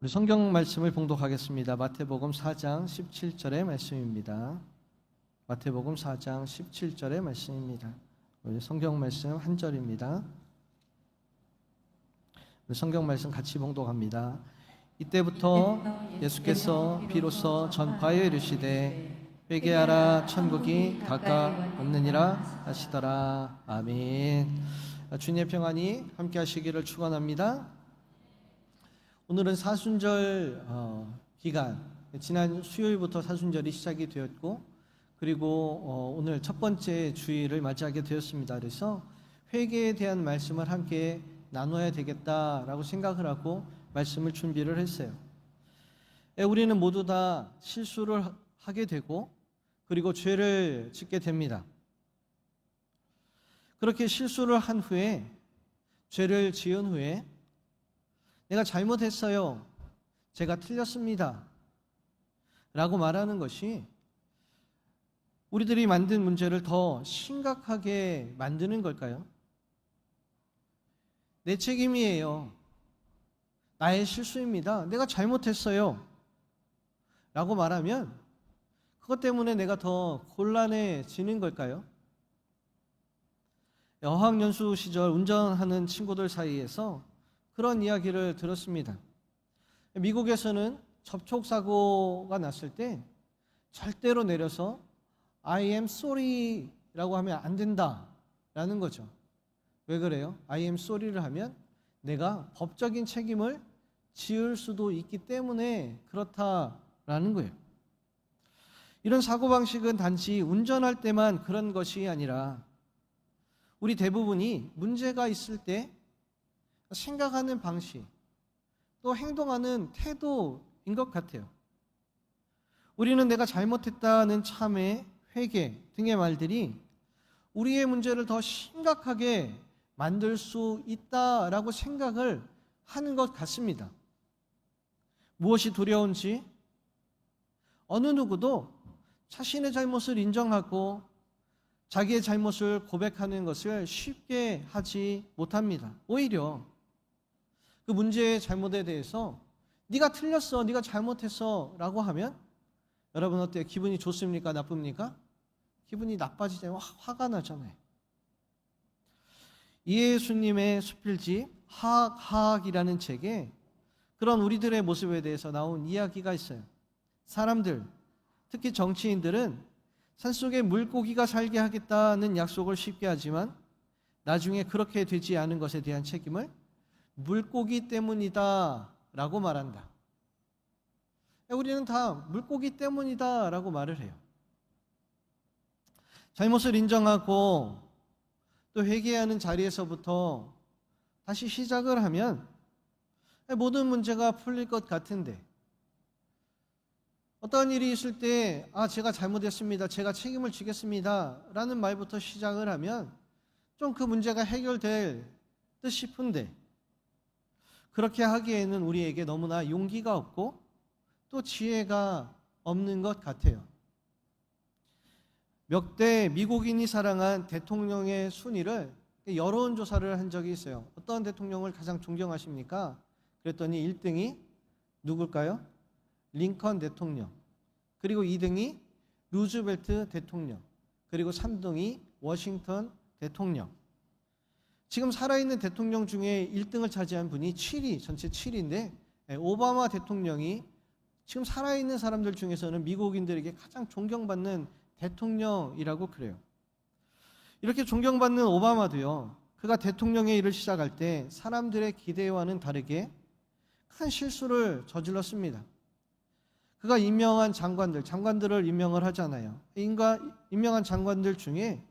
우리 성경 말씀을 봉독하겠습니다. 마태복음 4장 17절의 말씀입니다. 마태복음 4장 17절의 말씀입니다. 우리 성경 말씀 한 절입니다. 우리 성경 말씀 같이 봉독합니다. 이때부터 예수께서 비로소 전파에 이르시되 회개하라 천국이 가까웠느니라 하시더라. 아멘. 주님의 평안이 함께 하시기를 축원합니다. 오늘은 사순절 기간, 지난 수요일부터 사순절이 시작이 되었고, 그리고 오늘 첫 번째 주일을 맞이하게 되었습니다. 그래서 회개에 대한 말씀을 함께 나눠야 되겠다라고 생각을 하고 말씀을 준비를 했어요. 우리는 모두 다 실수를 하게 되고, 그리고 죄를 짓게 됩니다. 그렇게 실수를 한 후에, 죄를 지은 후에 내가 잘못했어요, 제가 틀렸습니다 라고 말하는 것이 우리들이 만든 문제를 더 심각하게 만드는 걸까요? 내 책임이에요, 나의 실수입니다, 내가 잘못했어요 라고 말하면 그것 때문에 내가 더 곤란해지는 걸까요? 어학연수 시절 운전하는 친구들 사이에서 그런 이야기를 들었습니다. 미국에서는 접촉사고가 났을 때 절대로 내려서 I am sorry 라고 하면 안 된다라는 거죠. 왜 그래요? I am sorry를 하면 내가 법적인 책임을 지을 수도 있기 때문에 그렇다라는 거예요. 이런 사고방식은 단지 운전할 때만 그런 것이 아니라 우리 대부분이 문제가 있을 때 생각하는 방식, 또 행동하는 태도인 것 같아요. 우리는 내가 잘못했다는 참회, 회개 등의 말들이 우리의 문제를 더 심각하게 만들 수 있다라고 생각을 하는 것 같습니다. 무엇이 두려운지 어느 누구도 자신의 잘못을 인정하고 자기의 잘못을 고백하는 것을 쉽게 하지 못합니다. 오히려 그 문제의 잘못에 대해서 네가 틀렸어, 네가 잘못했어 라고 하면 여러분 어때요? 기분이 좋습니까? 나쁩니까? 기분이 나빠지잖아요. 화가 나잖아요. 이예수님의 수필집 하악이라는 책에 그런 우리들의 모습에 대해서 나온 이야기가 있어요. 사람들, 특히 정치인들은 산속에 물고기가 살게 하겠다는 약속을 쉽게 하지만 나중에 그렇게 되지 않은 것에 대한 책임을 물고기 때문이다 라고 말한다. 우리는 다 물고기 때문이다 라고 말을 해요. 잘못을 인정하고 또 회개하는 자리에서부터 다시 시작을 하면 모든 문제가 풀릴 것 같은데, 어떤 일이 있을 때 제가 잘못했습니다, 제가 책임을 지겠습니다 라는 말부터 시작을 하면 좀 그 문제가 해결될 듯 싶은데, 그렇게 하기에는 우리에게 너무나 용기가 없고 또 지혜가 없는 것 같아요. 몇 대 미국인이 사랑한 대통령의 순위를 여론조사를 한 적이 있어요. 어떤 대통령을 가장 존경하십니까? 그랬더니 1등이 누굴까요? 링컨 대통령, 그리고 2등이 루즈벨트 대통령, 그리고 3등이 워싱턴 대통령. 지금 살아있는 대통령 중에 1등을 차지한 분이 전체 7위인데 오바마 대통령이 지금 살아있는 사람들 중에서는 미국인들에게 가장 존경받는 대통령이라고 그래요. 이렇게 존경받는 오바마도요, 그가 대통령의 일을 시작할 때 사람들의 기대와는 다르게 큰 실수를 저질렀습니다. 그가 임명한 장관들을 임명을 하잖아요. 임명한 장관들 중에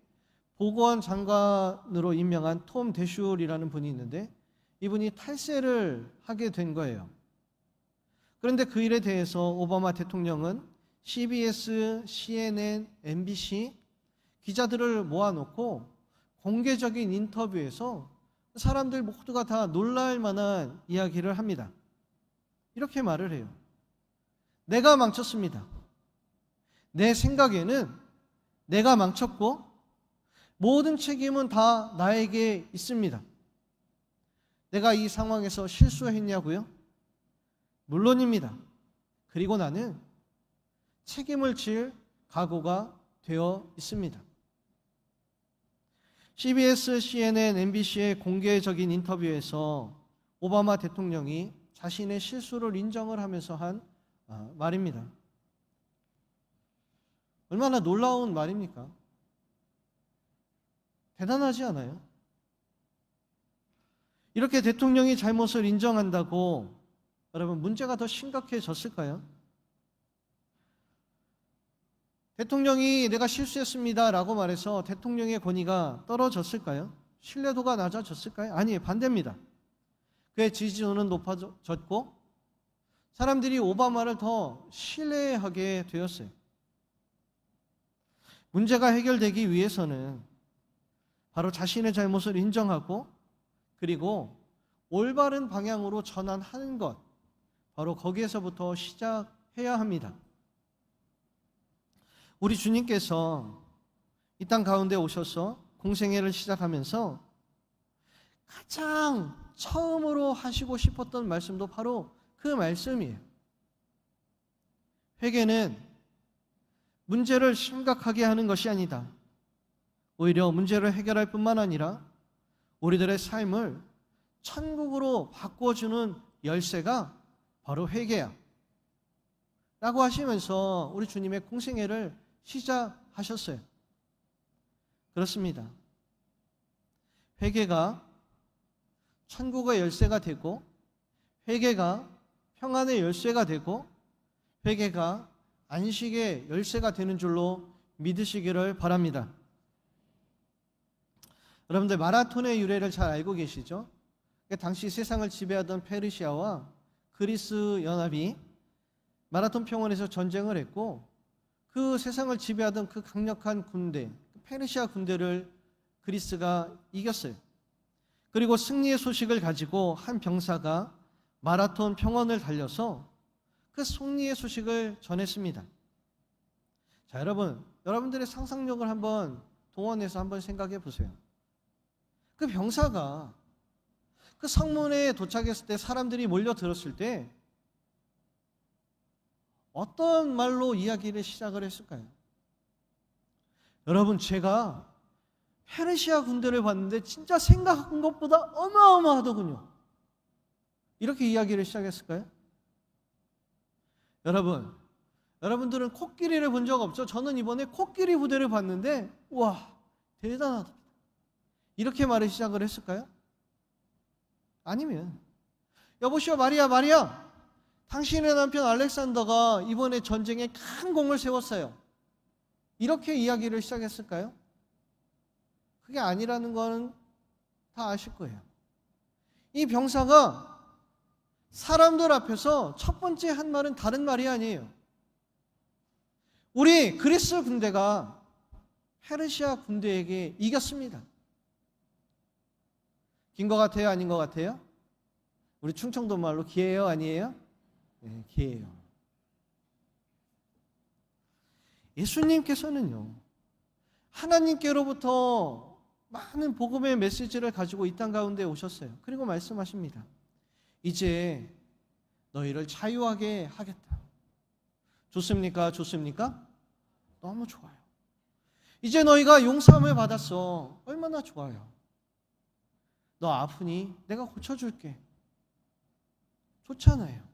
보건 장관으로 임명한 톰 대슐이라는 분이 있는데 이분이 탈세를 하게 된 거예요. 그런데 그 일에 대해서 오바마 대통령은 CBS, CNN, MBC 기자들을 모아놓고 공개적인 인터뷰에서 사람들 모두가 다 놀랄 만한 이야기를 합니다. 이렇게 말을 해요. 내가 망쳤습니다. 내 생각에는 내가 망쳤고 모든 책임은 다 나에게 있습니다. 내가 이 상황에서 실수했냐고요? 물론입니다. 그리고 나는 책임을 질 각오가 되어 있습니다. CBS, CNN, MBC의 공개적인 인터뷰에서 오바마 대통령이 자신의 실수를 인정을 하면서 한 말입니다. 얼마나 놀라운 말입니까? 대단하지 않아요? 이렇게 대통령이 잘못을 인정한다고 여러분 문제가 더 심각해졌을까요? 대통령이 내가 실수했습니다 라고 말해서 대통령의 권위가 떨어졌을까요? 신뢰도가 낮아졌을까요? 아니에요. 반대입니다. 그의 지지도는 높아졌고 사람들이 오바마를 더 신뢰하게 되었어요. 문제가 해결되기 위해서는 바로 자신의 잘못을 인정하고 그리고 올바른 방향으로 전환하는 것, 바로 거기에서부터 시작해야 합니다. 우리 주님께서 이 땅 가운데 오셔서 공생애를 시작하면서 가장 처음으로 하시고 싶었던 말씀도 바로 그 말씀이에요. 회개는 문제를 심각하게 하는 것이 아니다. 오히려 문제를 해결할 뿐만 아니라 우리들의 삶을 천국으로 바꿔주는 열쇠가 바로 회개야 라고 하시면서 우리 주님의 공생애를 시작하셨어요. 그렇습니다. 회개가 천국의 열쇠가 되고 회개가 평안의 열쇠가 되고 회개가 안식의 열쇠가 되는 줄로 믿으시기를 바랍니다. 여러분들 마라톤의 유래를 잘 알고 계시죠? 당시 세상을 지배하던 페르시아와 그리스 연합이 마라톤 평원에서 전쟁을 했고 그 세상을 지배하던 그 강력한 군대, 페르시아 군대를 그리스가 이겼어요. 그리고 승리의 소식을 가지고 한 병사가 마라톤 평원을 달려서 그 승리의 소식을 전했습니다. 자, 여러분들의 상상력을 한번 동원해서 한번 생각해 보세요. 그 병사가 그 성문에 도착했을 때 사람들이 몰려들었을 때 어떤 말로 이야기를 시작을 했을까요? 여러분, 제가 페르시아 군대를 봤는데 진짜 생각한 것보다 어마어마하더군요. 이렇게 이야기를 시작했을까요? 여러분들은 코끼리를 본 적 없죠? 저는 이번에 코끼리 부대를 봤는데 와, 대단하다. 이렇게 말을 시작을 했을까요? 아니면 여보시오 마리아, 당신의 남편 알렉산더가 이번에 전쟁에 큰 공을 세웠어요. 이렇게 이야기를 시작했을까요? 그게 아니라는 거는 다 아실 거예요. 이 병사가 사람들 앞에서 첫 번째 한 말은 다른 말이 아니에요. 우리 그리스 군대가 페르시아 군대에게 이겼습니다. 긴 것 같아요? 아닌 것 같아요? 우리 충청도 말로 기예요? 아니에요? 네, 기예요. 예수님께서는요, 하나님께로부터 많은 복음의 메시지를 가지고 이 땅 가운데 오셨어요. 그리고 말씀하십니다. 이제 너희를 자유하게 하겠다. 좋습니까? 너무 좋아요. 이제 너희가 용서함을 받았어. 얼마나 좋아요. 너 아프니? 내가 고쳐줄게. 좋잖아요.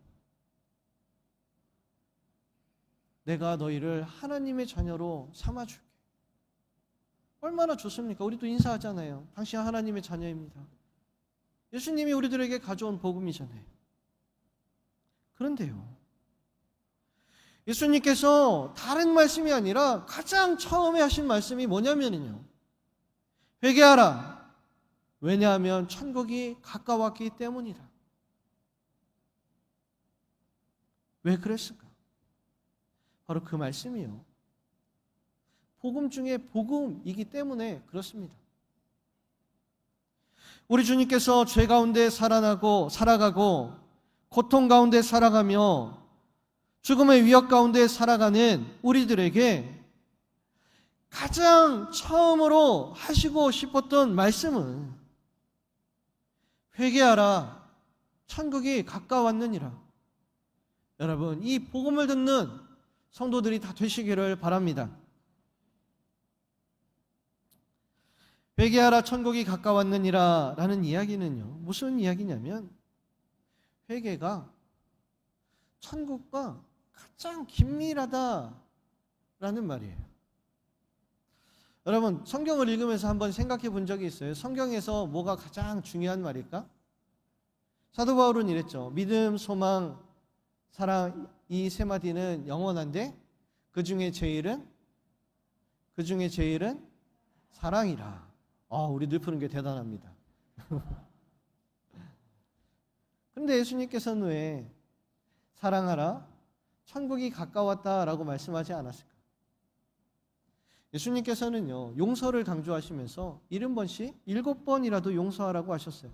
내가 너희를 하나님의 자녀로 삼아줄게. 얼마나 좋습니까? 우리도 인사하잖아요. 당신 하나님의 자녀입니다. 예수님이 우리들에게 가져온 복음이잖아요. 그런데요, 예수님께서 다른 말씀이 아니라 가장 처음에 하신 말씀이 뭐냐면요, 회개하라. 왜냐하면 천국이 가까웠기 때문이다. 왜 그랬을까? 바로 그 말씀이요, 복음 중에 복음이기 때문에 그렇습니다. 우리 주님께서 죄 가운데 살아가고 고통 가운데 살아가며 죽음의 위협 가운데 살아가는 우리들에게 가장 처음으로 하시고 싶었던 말씀은 회개하라, 천국이 가까웠느니라. 여러분, 이 복음을 듣는 성도들이 다 되시기를 바랍니다. 회개하라 천국이 가까웠느니라 라는 이야기는요, 무슨 이야기냐면 회개가 천국과 가장 긴밀하다라는 말이에요. 여러분, 성경을 읽으면서 한번 생각해 본 적이 있어요? 성경에서 뭐가 가장 중요한 말일까? 사도 바울은 이랬죠. 믿음, 소망, 사랑, 이 세 마디는 영원한데 그 중에 제일은 사랑이라. 우리 늘 푸는 게 대단합니다. 그런데 예수님께서는 왜 사랑하라, 천국이 가까웠다라고 말씀하지 않았을까? 예수님께서는요, 용서를 강조하시면서 70번씩 7번이라도 용서하라고 하셨어요.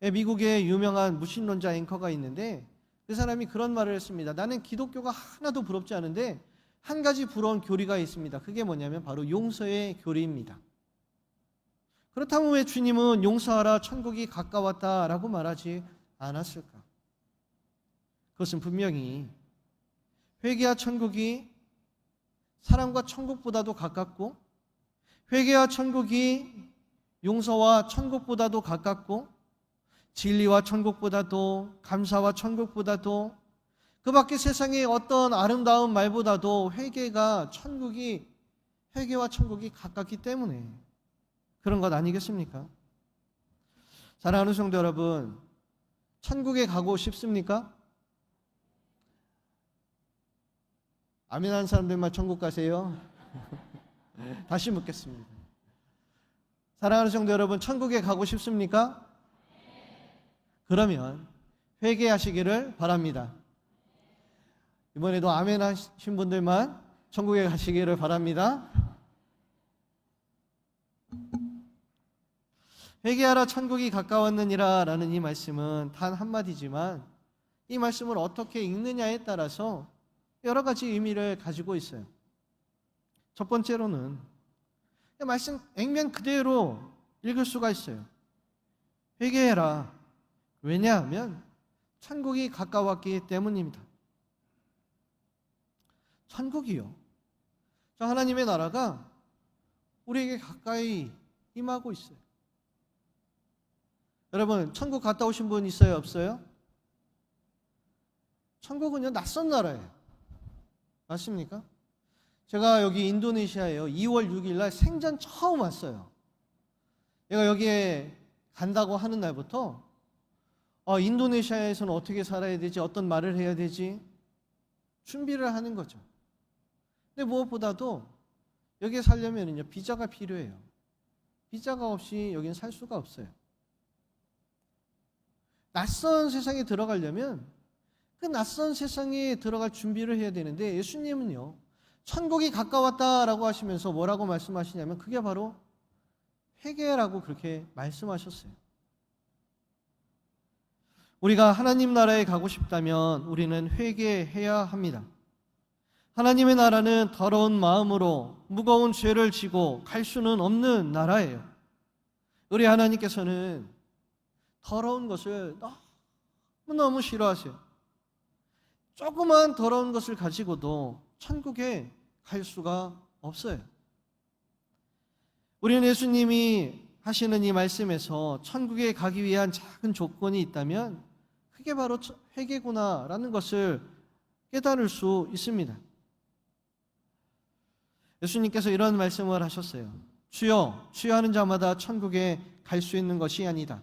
미국의 유명한 무신론자 앵커가 있는데 그 사람이 그런 말을 했습니다. 나는 기독교가 하나도 부럽지 않은데 한 가지 부러운 교리가 있습니다. 그게 뭐냐면 바로 용서의 교리입니다. 그렇다면 왜 주님은 용서하라 천국이 가까웠다라고 말하지 않았을까? 그것은 분명히 회개와 천국이 사랑과 천국보다도 가깝고, 회개와 천국이 용서와 천국보다도 가깝고, 진리와 천국보다도, 감사와 천국보다도, 그 밖에 세상의 어떤 아름다운 말보다도 회개와 천국이 가깝기 때문에 그런 것 아니겠습니까? 사랑하는 성도 여러분, 천국에 가고 싶습니까? 아멘 하는 사람들만 천국 가세요. 다시 묻겠습니다. 사랑하는 성도 여러분, 천국에 가고 싶습니까? 그러면 회개하시기를 바랍니다. 이번에도 아멘 하신 분들만 천국에 가시기를 바랍니다. 회개하라 천국이 가까웠느니라 라는 이 말씀은 단 한마디지만 이 말씀을 어떻게 읽느냐에 따라서 여러 가지 의미를 가지고 있어요. 첫 번째로는 말씀 액면 그대로 읽을 수가 있어요. 회개해라. 왜냐하면 천국이 가까웠기 때문입니다. 천국이요, 하나님의 나라가 우리에게 가까이 임하고 있어요. 여러분, 천국 갔다 오신 분 있어요? 없어요? 천국은요, 낯선 나라예요. 맞습니까? 제가 여기 인도네시아에요, 2월 6일 날 생전 처음 왔어요. 제가 여기에 간다고 하는 날부터 인도네시아에서는 어떻게 살아야 되지? 어떤 말을 해야 되지? 준비를 하는 거죠. 근데 무엇보다도 여기에 살려면요, 비자가 필요해요. 비자가 없이 여기는 살 수가 없어요. 낯선 세상에 들어가려면 그 낯선 세상에 들어갈 준비를 해야 되는데 예수님은요, 천국이 가까웠다라고 하시면서 뭐라고 말씀하시냐면 그게 바로 회개라고 그렇게 말씀하셨어요. 우리가 하나님 나라에 가고 싶다면 우리는 회개해야 합니다. 하나님의 나라는 더러운 마음으로 무거운 죄를 지고 갈 수는 없는 나라예요. 우리 하나님께서는 더러운 것을 너무너무 싫어하세요. 조그만 더러운 것을 가지고도 천국에 갈 수가 없어요. 우리는 예수님이 하시는 이 말씀에서 천국에 가기 위한 작은 조건이 있다면 그게 바로 회개구나라는 것을 깨달을 수 있습니다. 예수님께서 이런 말씀을 하셨어요. 주여, 주여 하는 자마다 천국에 갈 수 있는 것이 아니다.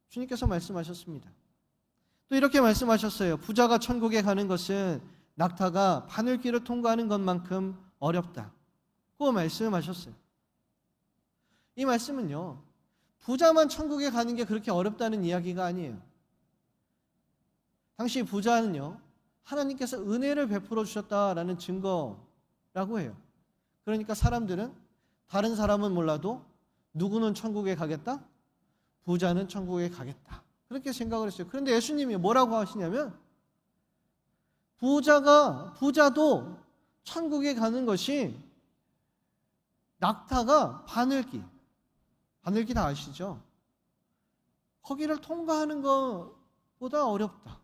주님께서 말씀하셨습니다. 또 이렇게 말씀하셨어요. 부자가 천국에 가는 것은 낙타가 바늘길을 통과하는 것만큼 어렵다. 그 말씀하셨어요. 이 말씀은요, 부자만 천국에 가는 게 그렇게 어렵다는 이야기가 아니에요. 당시 부자는요, 하나님께서 은혜를 베풀어 주셨다라는 증거라고 해요. 그러니까 사람들은, 다른 사람은 몰라도 누구는 천국에 가겠다? 부자는 천국에 가겠다. 그렇게 생각을 했어요. 그런데 예수님이 뭐라고 하시냐면 부자도 천국에 가는 것이 낙타가 바늘길 다 아시죠? 거기를 통과하는 것보다 어렵다.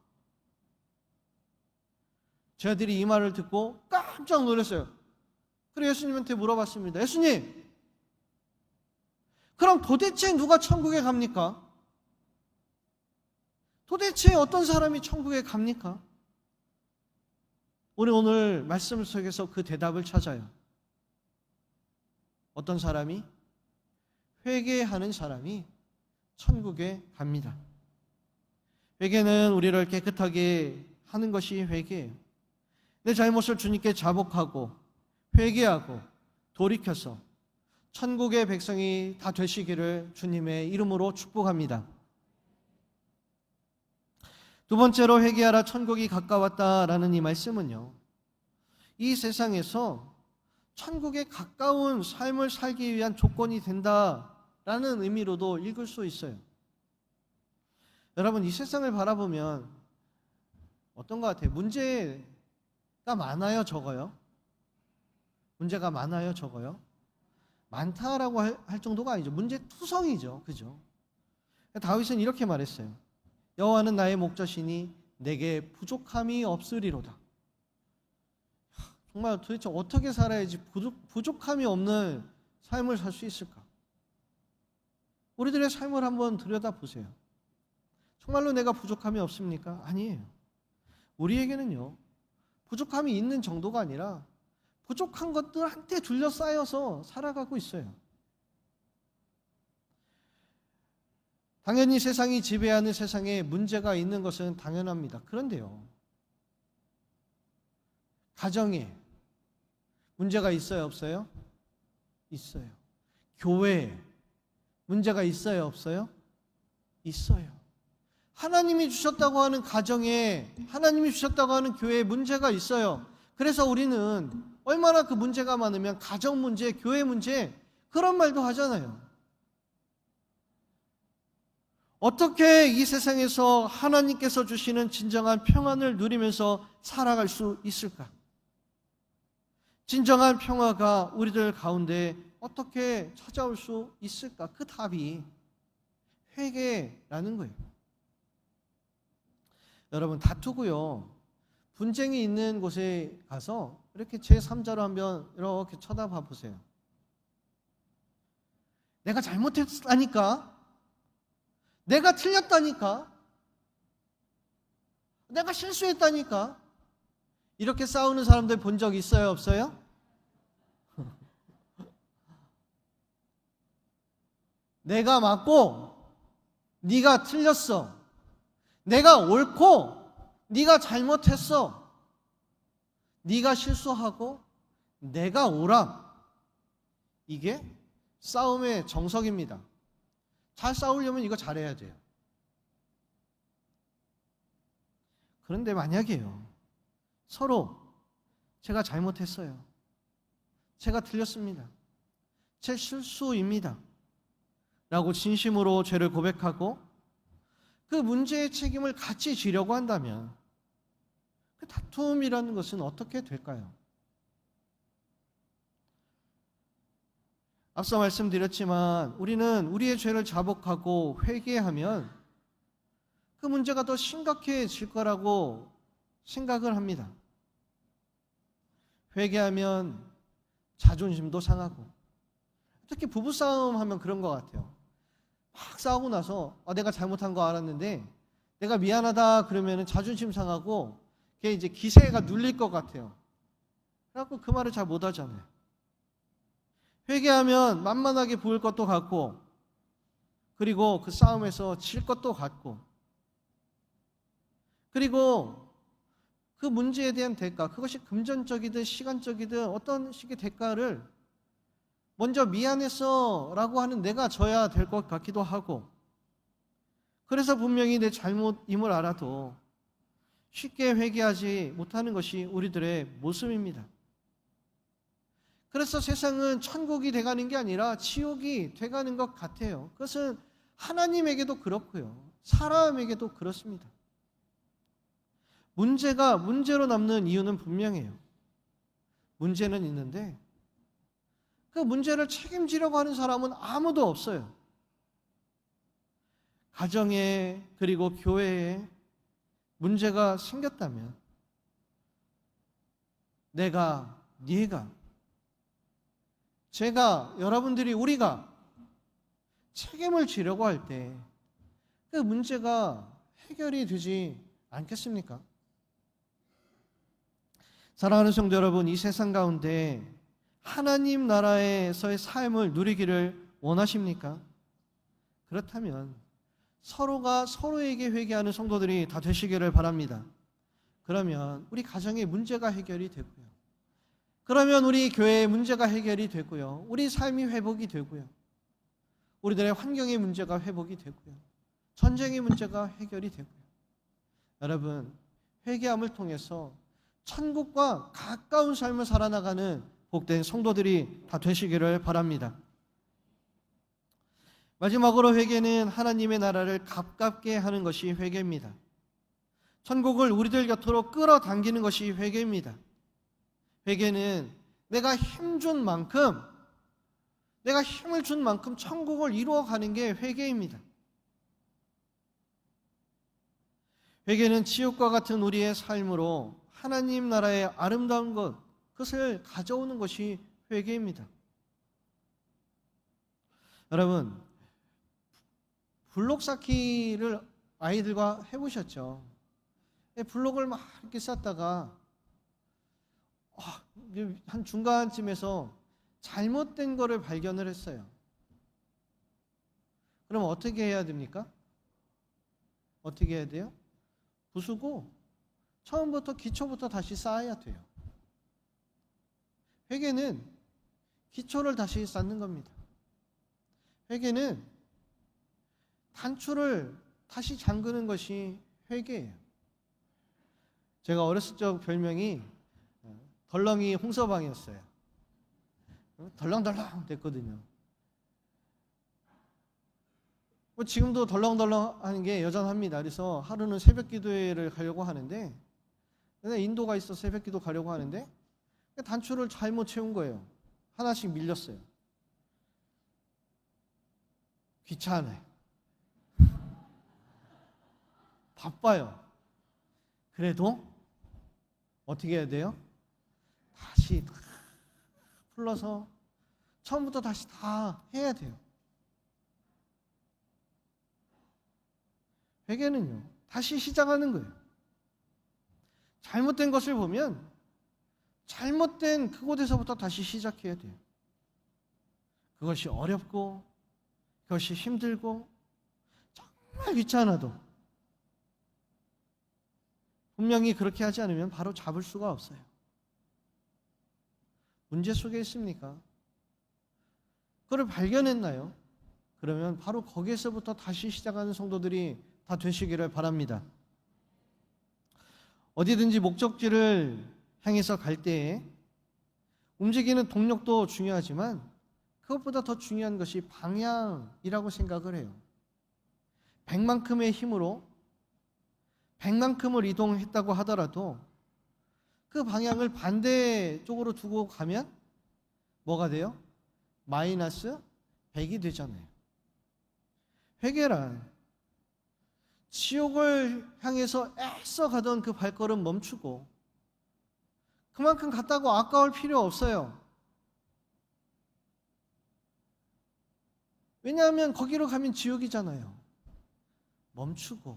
제자들이 이 말을 듣고 깜짝 놀랐어요. 그래서 예수님한테 물어봤습니다. 예수님, 그럼 도대체 누가 천국에 갑니까? 도대체 어떤 사람이 천국에 갑니까? 우리 오늘 말씀 속에서 그 대답을 찾아요. 어떤 사람이? 회개하는 사람이 천국에 갑니다. 회개는 우리를 깨끗하게 하는 것이 회개예요. 내 잘못을 주님께 자복하고 회개하고 돌이켜서 천국의 백성이 다 되시기를 주님의 이름으로 축복합니다. 두 번째로 회개하라 천국이 가까웠다라는 이 말씀은요, 이 세상에서 천국에 가까운 삶을 살기 위한 조건이 된다라는 의미로도 읽을 수 있어요. 여러분, 이 세상을 바라보면 어떤 것 같아요? 문제가 많아요, 적어요? 문제가 많아요, 적어요? 많다라고 할 정도가 아니죠. 문제투성이죠. 그죠? 다윗은 이렇게 말했어요. 여호와는 나의 목자시니 내게 부족함이 없으리로다. 정말 도대체 어떻게 살아야지 부족함이 없는 삶을 살 수 있을까? 우리들의 삶을 한번 들여다보세요. 정말로 내가 부족함이 없습니까? 아니에요. 우리에게는요, 부족함이 있는 정도가 아니라 부족한 것들한테 둘러싸여서 살아가고 있어요. 당연히 세상이 지배하는 세상에 문제가 있는 것은 당연합니다. 그런데요, 가정에 문제가 있어요, 없어요? 있어요. 교회에 문제가 있어요, 없어요? 있어요. 하나님이 주셨다고 하는 가정에, 하나님이 주셨다고 하는 교회에 문제가 있어요. 그래서 우리는 얼마나 그 문제가 많으면 가정 문제, 교회 문제, 그런 말도 하잖아요. 어떻게 이 세상에서 하나님께서 주시는 진정한 평안을 누리면서 살아갈 수 있을까? 진정한 평화가 우리들 가운데 어떻게 찾아올 수 있을까? 그 답이 회개라는 거예요. 여러분, 다투고요, 분쟁이 있는 곳에 가서 이렇게 제3자로 한번 이렇게 쳐다봐 보세요. 내가 잘못했다니까? 내가 틀렸다니까? 내가 실수했다니까? 이렇게 싸우는 사람들 본 적 있어요, 없어요? 내가 맞고 네가 틀렸어. 내가 옳고 네가 잘못했어. 네가 실수하고 내가 옳아. 이게 싸움의 정석입니다. 잘 싸우려면 이거 잘해야 돼요. 그런데 만약에요, 서로 제가 잘못했어요, 제가 틀렸습니다, 제 실수입니다 라고 진심으로 죄를 고백하고 그 문제의 책임을 같이 지려고 한다면 그 다툼이라는 것은 어떻게 될까요? 앞서 말씀드렸지만 우리는 우리의 죄를 자복하고 회개하면 그 문제가 더 심각해질 거라고 생각을 합니다. 회개하면 자존심도 상하고, 특히 부부싸움 하면 그런 것 같아요. 막 싸우고 나서 내가 잘못한 거 알았는데 내가 미안하다 그러면 자존심 상하고 그게 이제 기세가 눌릴 것 같아요. 그래갖고 그 말을 잘 못하잖아요. 회개하면 만만하게 보일 것도 같고, 그리고 그 싸움에서 질 것도 같고, 그리고 그 문제에 대한 대가, 그것이 금전적이든 시간적이든 어떤 식의 대가를 먼저 미안했어 라고 하는 내가 져야 될 것 같기도 하고, 그래서 분명히 내 잘못임을 알아도 쉽게 회개하지 못하는 것이 우리들의 모습입니다. 그래서 세상은 천국이 돼가는 게 아니라 지옥이 돼가는 것 같아요. 그것은 하나님에게도 그렇고요, 사람에게도 그렇습니다. 문제가 문제로 남는 이유는 분명해요. 문제는 있는데 그 문제를 책임지려고 하는 사람은 아무도 없어요. 가정에 그리고 교회에 문제가 생겼다면 내가, 네가, 제가, 여러분들이, 우리가 책임을 지려고 할 때 그 문제가 해결이 되지 않겠습니까? 사랑하는 성도 여러분, 이 세상 가운데 하나님 나라에서의 삶을 누리기를 원하십니까? 그렇다면 서로가 서로에게 회개하는 성도들이 다 되시기를 바랍니다. 그러면 우리 가정의 문제가 해결이 되고요. 그러면 우리 교회의 문제가 해결이 되고요. 우리 삶이 회복이 되고요. 우리들의 환경의 문제가 회복이 되고요. 전쟁의 문제가 해결이 되고요. 여러분, 회개함을 통해서 천국과 가까운 삶을 살아나가는 복된 성도들이 다 되시기를 바랍니다. 마지막으로 회개는 하나님의 나라를 가깝게 하는 것이 회개입니다. 천국을 우리들 곁으로 끌어당기는 것이 회개입니다. 회개는 내가 힘준 만큼, 내가 힘을 준 만큼 천국을 이루어가는 게 회개입니다. 회개는 지옥과 같은 우리의 삶으로 하나님 나라의 아름다운 것, 그것을 가져오는 것이 회개입니다. 여러분, 블록 쌓기를 아이들과 해보셨죠? 블록을 막 이렇게 쌓다가 한 중간쯤에서 잘못된 거를 발견을 했어요. 그럼 어떻게 해야 됩니까? 어떻게 해야 돼요? 부수고 처음부터 기초부터 다시 쌓아야 돼요. 회개는 기초를 다시 쌓는 겁니다. 회개는 단추를 다시 잠그는 것이 회개예요. 제가 어렸을 적 별명이 덜렁이 홍서방이었어요. 덜렁덜렁 됐거든요. 지금도 덜렁덜렁 하는 게 여전합니다. 그래서 하루는 새벽 기도회를 가려고 하는데, 인도가 있어 새벽 기도 가려고 하는데 단추를 잘못 채운 거예요. 하나씩 밀렸어요. 귀찮아요. 바빠요. 그래도 어떻게 해야 돼요? 다시 풀러서 처음부터 다시 다 해야 돼요. 회개는요, 다시 시작하는 거예요. 잘못된 것을 보면 잘못된 그곳에서부터 다시 시작해야 돼요. 그것이 어렵고 그것이 힘들고 정말 귀찮아도 분명히 그렇게 하지 않으면 바로 잡을 수가 없어요. 문제 속에 있습니까? 그걸 발견했나요? 그러면 바로 거기에서부터 다시 시작하는 성도들이 다 되시기를 바랍니다. 어디든지 목적지를 향해서 갈 때에 움직이는 동력도 중요하지만 그것보다 더 중요한 것이 방향이라고 생각을 해요. 100만큼의 힘으로 100만큼을 이동했다고 하더라도 그 방향을 반대쪽으로 두고 가면 뭐가 돼요? 마이너스 100이 되잖아요. 회개란 지옥을 향해서 애써 가던 그 발걸음 멈추고 그만큼 갔다고 아까울 필요 없어요. 왜냐하면 거기로 가면 지옥이잖아요. 멈추고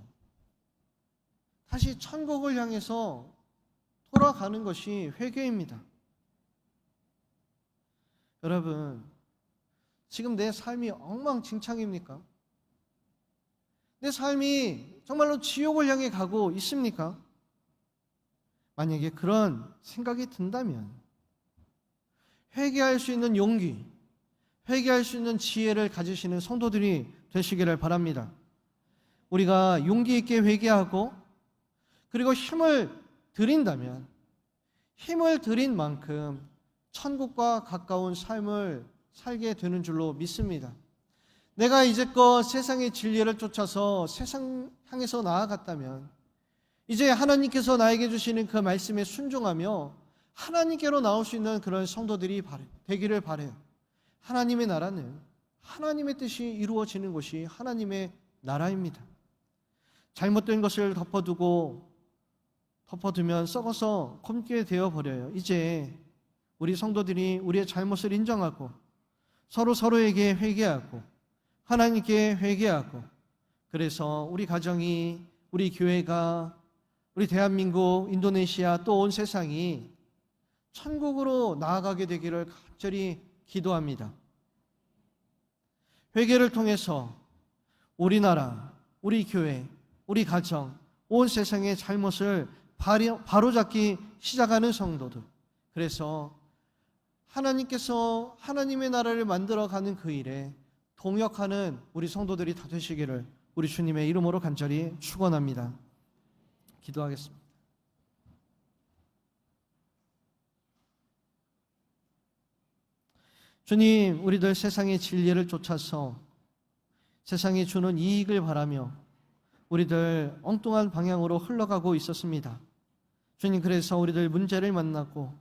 다시 천국을 향해서 돌아가는 것이 회개입니다. 여러분, 지금 내 삶이 엉망진창입니까? 내 삶이 정말로 지옥을 향해 가고 있습니까? 만약에 그런 생각이 든다면 회개할 수 있는 용기, 회개할 수 있는 지혜를 가지시는 성도들이 되시기를 바랍니다. 우리가 용기 있게 회개하고 그리고 힘을 들인다면 힘을 들인 만큼 천국과 가까운 삶을 살게 되는 줄로 믿습니다. 내가 이제껏 세상의 진리를 쫓아서 세상 향해서 나아갔다면 이제 하나님께서 나에게 주시는 그 말씀에 순종하며 하나님께로 나올 수 있는 그런 성도들이 되기를 바라요. 하나님의 나라는 하나님의 뜻이 이루어지는 곳이 하나님의 나라입니다. 잘못된 것을 덮어두고 덮어두면 썩어서 검게 되어 버려요. 이제 우리 성도들이 우리의 잘못을 인정하고 서로에게 회개하고 하나님께 회개하고, 그래서 우리 가정이, 우리 교회가, 우리 대한민국, 인도네시아, 또 온 세상이 천국으로 나아가게 되기를 간절히 기도합니다. 회개를 통해서 우리나라, 우리 교회, 우리 가정, 온 세상의 잘못을 바로잡기 시작하는 성도들, 그래서 하나님께서 하나님의 나라를 만들어가는 그 일에 동역하는 우리 성도들이 다 되시기를 우리 주님의 이름으로 간절히 축원합니다. 기도하겠습니다. 주님, 우리들 세상의 진리를 쫓아서 세상이 주는 이익을 바라며 우리들 엉뚱한 방향으로 흘러가고 있었습니다. 주님, 그래서 우리들 문제를 만났고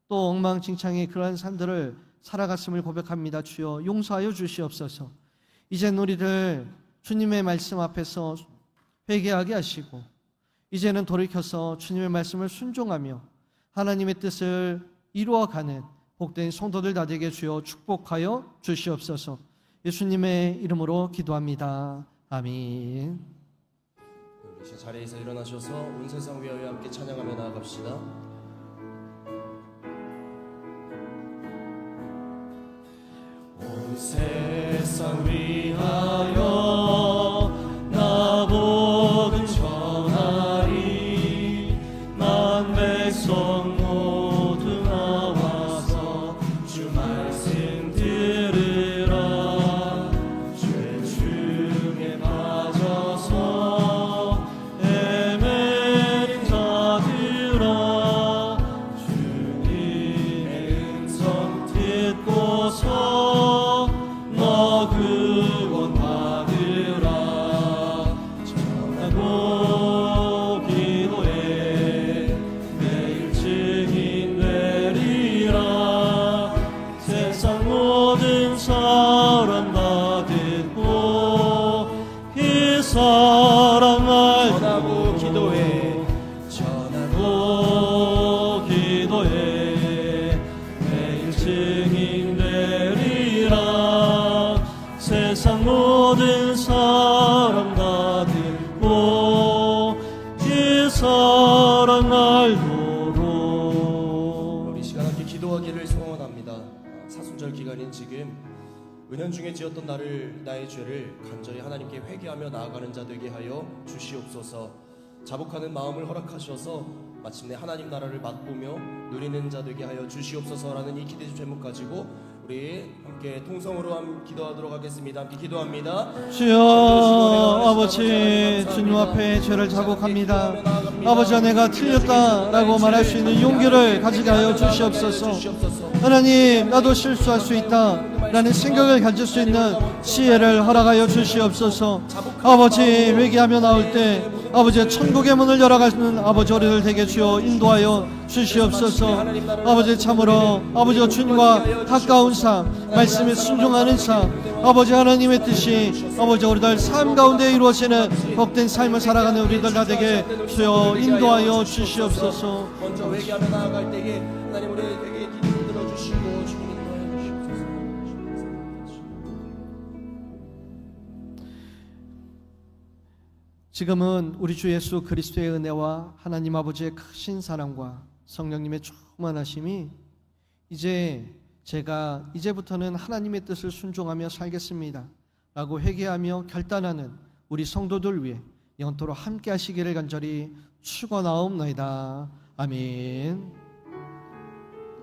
또 엉망진창의 그러한 삶들을 살아갔음을 고백합니다. 주여 용서하여 주시옵소서. 이젠 우리들 주님의 말씀 앞에서 회개하게 하시고 이제는 돌이켜서 주님의 말씀을 순종하며 하나님의 뜻을 이루어가는 복된 성도들 다 되게 주여 축복하여 주시옵소서. 예수님의 이름으로 기도합니다. 아멘. 이제 자리에서 일어나셔서 온 세상 위하여 함께 찬양하며 나아갑시다. 온 세상 위하여 나복음 전하리. 만 백성 모두 나와서 주 말씀 들으라. 죄 중에 빠져서 헤매는 자들아, 주님의 음성 듣고서 너 구원 받으라. 전하고 기도해 매일 증인 되리라. 세상 모든 사람 다 듣고 이 사랑을 전하고 기도해. 전하고 기도해 매일 증인 되리라. 세상 모든 사람 다 듣고 이 사랑 알도록. 우리 시간 함께 기도하기를 소원합니다. 사순절 기간인 지금 은연중에 지었던 나의 죄를 간절히 하나님께 회개하며 나아가는 자 되게 하여 주시옵소서. 자복하는 마음을 허락하셔서 마침내 하나님 나라를 맛보며 누리는 자 되게 하여 주시옵소서라는 이 기대 제목 가지고 우리 함께 통성으로 기도하도록 하겠습니다. 함께 기도합니다. 주여, 아버지, 주님 앞에 죄를 자복합니다. 아버지, 내가 틀렸다라고 말할 수 있는 용기를 가지게 하여 주시옵소서. 하나님, 나도 실수할 수 있다 라는 생각을 가질 수 있는 지혜를 허락하여 주시옵소서. 아버지, 회개하며 나올 때 아버지 천국의 문을 열어가시는 아버지 우리들 되게 주여 인도하여 주시옵소서. 아버지, 참으로 아버지 주님과 가까운 삶, 말씀에 순종하는 삶, 아버지 하나님의 뜻이 아버지 우리들 삶 가운데 이루어지는 복된 삶을 살아가는 우리들 다 되게 주여 인도하여 주시옵소서. 먼저 회개하며 나아갈 때에 하나님 우리에게 기도를 들어주시고 주님 인도하여 주시옵소서. 지금은 우리 주 예수 그리스도의 은혜와 하나님 아버지의 크신 사랑과 성령님의 충만하심이 제가 이제부터는 하나님의 뜻을 순종하며 살겠습니다 라고 회개하며 결단하는 우리 성도들 위해 영원토록 함께 하시기를 간절히 축원하옵나이다. 아멘.